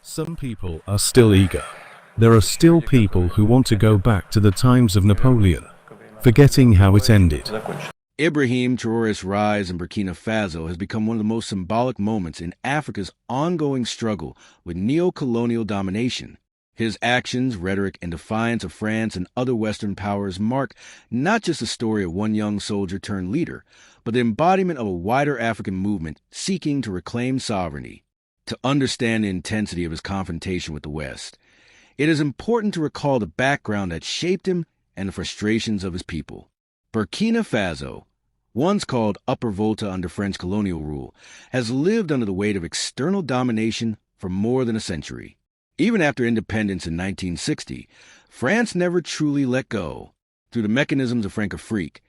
Some people are still eager. There are still people who want to go back to the times of Napoleon, forgetting how it ended. Ibrahim Traoré's rise in Burkina Faso has become one of the most symbolic moments in Africa's ongoing struggle with neo-colonial domination. His actions, rhetoric, and defiance of France and other Western powers mark not just the story of one young soldier turned leader, but the embodiment of a wider African movement seeking to reclaim sovereignty. To understand the intensity of his confrontation with the West, it is important to recall the background that shaped him and the frustrations of his people. Burkina Faso, once called Upper Volta under French colonial rule, has lived under the weight of external domination for more than a century. Even after independence in 1960, France never truly let go. Through the mechanisms of Francofrique,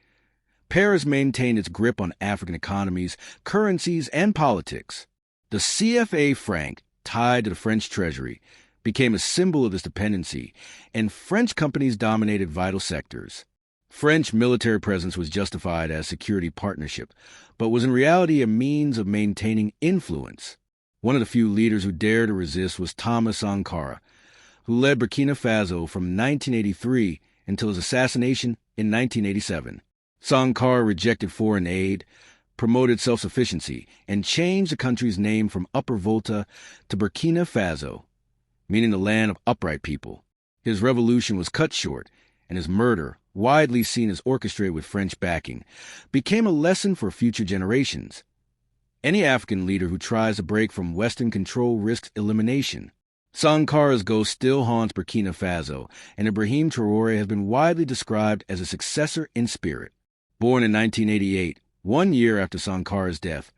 Paris maintained its grip on African economies, currencies, and politics. The CFA franc, tied to the French treasury, became a symbol of this dependency, and French companies dominated vital sectors. French military presence was justified as security partnership, but was in reality a means of maintaining influence. One of the few leaders who dared to resist was Thomas Sankara, who led Burkina Faso from 1983 until his assassination in 1987. Sankara rejected foreign aid, promoted self-sufficiency, and changed the country's name from Upper Volta to Burkina Faso, meaning the land of upright people. His revolution was cut short, and his murder, widely seen as orchestrated with French backing, became a lesson for future generations. Any African leader who tries to break from Western control risks elimination. Sankara's ghost still haunts Burkina Faso, and Ibrahim Traoré has been widely described as a successor in spirit. Born in 1988, 1 year after Sankara's death,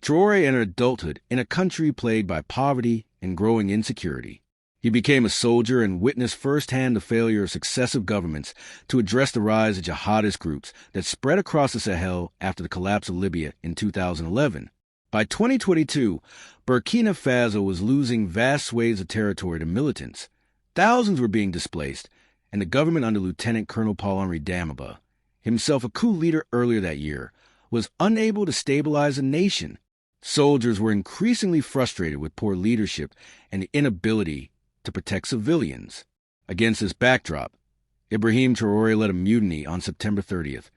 Traoré entered adulthood in a country plagued by poverty and growing insecurity. He became a soldier and witnessed firsthand the failure of successive governments to address the rise of jihadist groups that spread across the Sahel after the collapse of Libya in 2011. By 2022, Burkina Faso was losing vast swathes of territory to militants. Thousands were being displaced, and the government under Lieutenant Colonel Paul-Henri Damiba, himself a coup leader earlier that year, was unable to stabilize the nation. Soldiers were increasingly frustrated with poor leadership and the inability to protect civilians. Against this backdrop, Ibrahim Traoré led a mutiny on September 30th,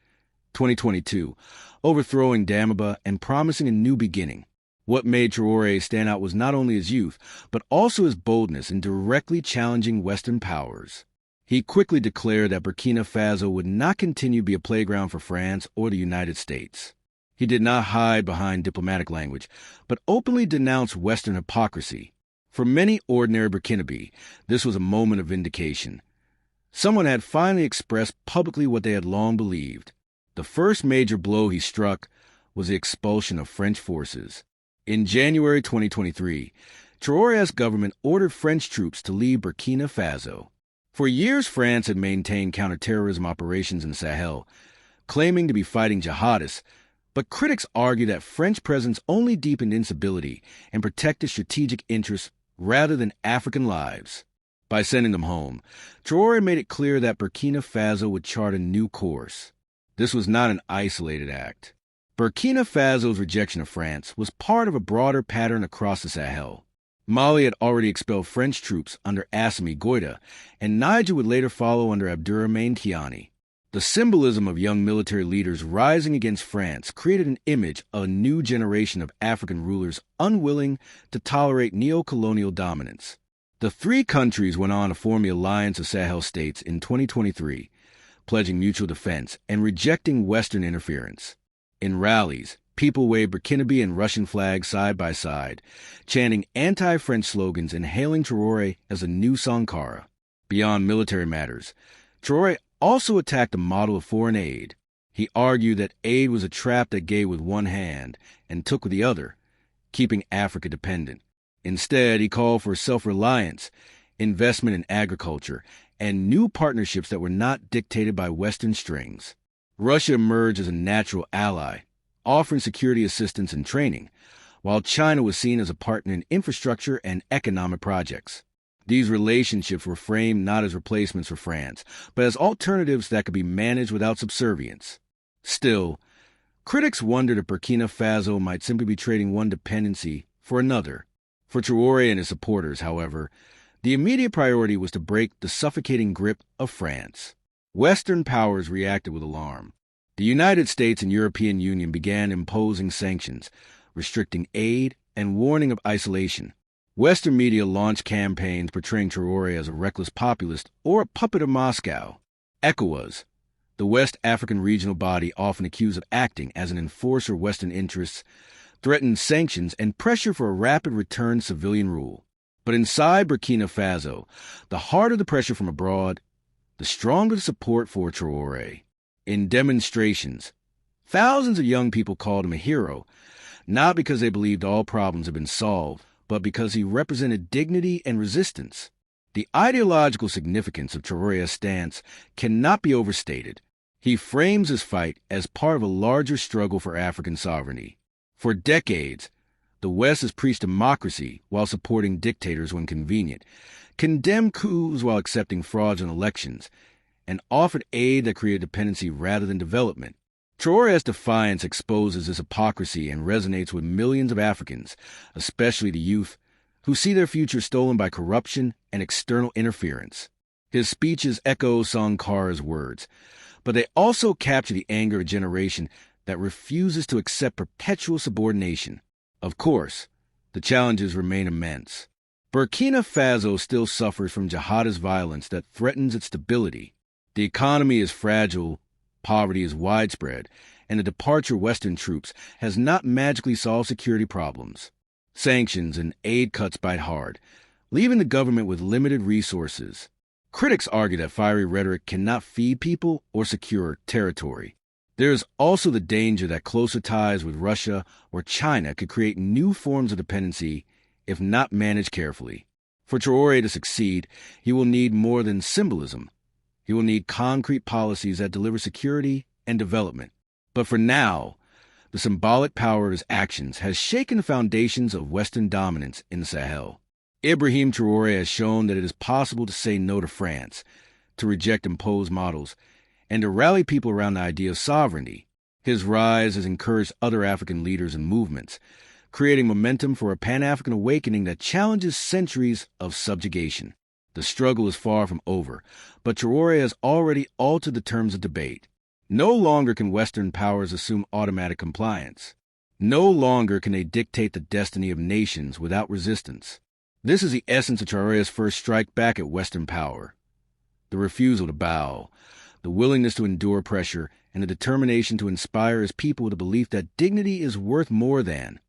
2022, overthrowing Damiba and promising a new beginning. What made Traoré stand out was not only his youth, but also his boldness in directly challenging Western powers. He quickly declared that Burkina Faso would not continue to be a playground for France or the United States. He did not hide behind diplomatic language, but openly denounced Western hypocrisy. For many ordinary Burkinabe, this was a moment of vindication. Someone had finally expressed publicly what they had long believed. The first major blow he struck was the expulsion of French forces. In January 2023, Traoré's government ordered French troops to leave Burkina Faso. For years, France had maintained counterterrorism operations in the Sahel, claiming to be fighting jihadists, but critics argue that French presence only deepened instability and protected strategic interests rather than African lives. By sending them home, Traoré made it clear that Burkina Faso would chart a new course. This was not an isolated act. Burkina Faso's rejection of France was part of a broader pattern across the Sahel. Mali had already expelled French troops under Assimi Goïta, and Niger would later follow under Abdourahmane Tiani. The symbolism of young military leaders rising against France created an image of a new generation of African rulers unwilling to tolerate neo-colonial dominance. The three countries went on to form the Alliance of Sahel States in 2023, pledging mutual defense and rejecting Western interference. In rallies, people waved Burkinabe and Russian flags side by side, chanting anti-French slogans and hailing Traoré as a new Sankara. Beyond military matters, Traoré also attacked the model of foreign aid. He argued that aid was a trap that gave with one hand and took with the other, keeping Africa dependent. Instead, he called for self-reliance, investment in agriculture, and new partnerships that were not dictated by Western strings. Russia emerged as a natural ally, offering security assistance and training, while China was seen as a partner in infrastructure and economic projects. These relationships were framed not as replacements for France, but as alternatives that could be managed without subservience. Still, critics wondered if Burkina Faso might simply be trading one dependency for another. For Traoré and his supporters, however, the immediate priority was to break the suffocating grip of France. Western powers reacted with alarm. The United States and European Union began imposing sanctions, restricting aid, and warning of isolation. Western media launched campaigns portraying Traoré as a reckless populist or a puppet of Moscow. ECOWAS, the West African regional body often accused of acting as an enforcer of Western interests, threatened sanctions and pressure for a rapid return to civilian rule. But inside Burkina Faso, the harder the pressure from abroad, the stronger the support for Traoré. In demonstrations, thousands of young people called him a hero, not because they believed all problems had been solved, but because he represented dignity and resistance. The ideological significance of Traoré's stance cannot be overstated. He frames his fight as part of a larger struggle for African sovereignty. For decades, the West has preached democracy while supporting dictators when convenient, condemned coups while accepting fraudulent elections, and offered aid that created dependency rather than development. Traoré's defiance exposes this hypocrisy and resonates with millions of Africans, especially the youth, who see their future stolen by corruption and external interference. His speeches echo Sankar's words, but they also capture the anger of a generation that refuses to accept perpetual subordination. Of course, the challenges remain immense. Burkina Faso still suffers from jihadist violence that threatens its stability. The economy is fragile, poverty is widespread, and the departure of Western troops has not magically solved security problems. Sanctions and aid cuts bite hard, leaving the government with limited resources. Critics argue that fiery rhetoric cannot feed people or secure territory. There is also the danger that closer ties with Russia or China could create new forms of dependency if not managed carefully. For Traoré to succeed, he will need more than symbolism. He will need concrete policies that deliver security and development. But for now, the symbolic power of his actions has shaken the foundations of Western dominance in the Sahel. Ibrahim Traoré has shown that it is possible to say no to France, to reject imposed models, and to rally people around the idea of sovereignty. His rise has encouraged other African leaders and movements, creating momentum for a Pan-African awakening that challenges centuries of subjugation. The struggle is far from over, but Traoré has already altered the terms of debate. No longer can Western powers assume automatic compliance. No longer can they dictate the destiny of nations without resistance. This is the essence of Traoré's first strike back at Western power. The refusal to bow, the willingness to endure pressure, and the determination to inspire his people with the belief that dignity is worth more than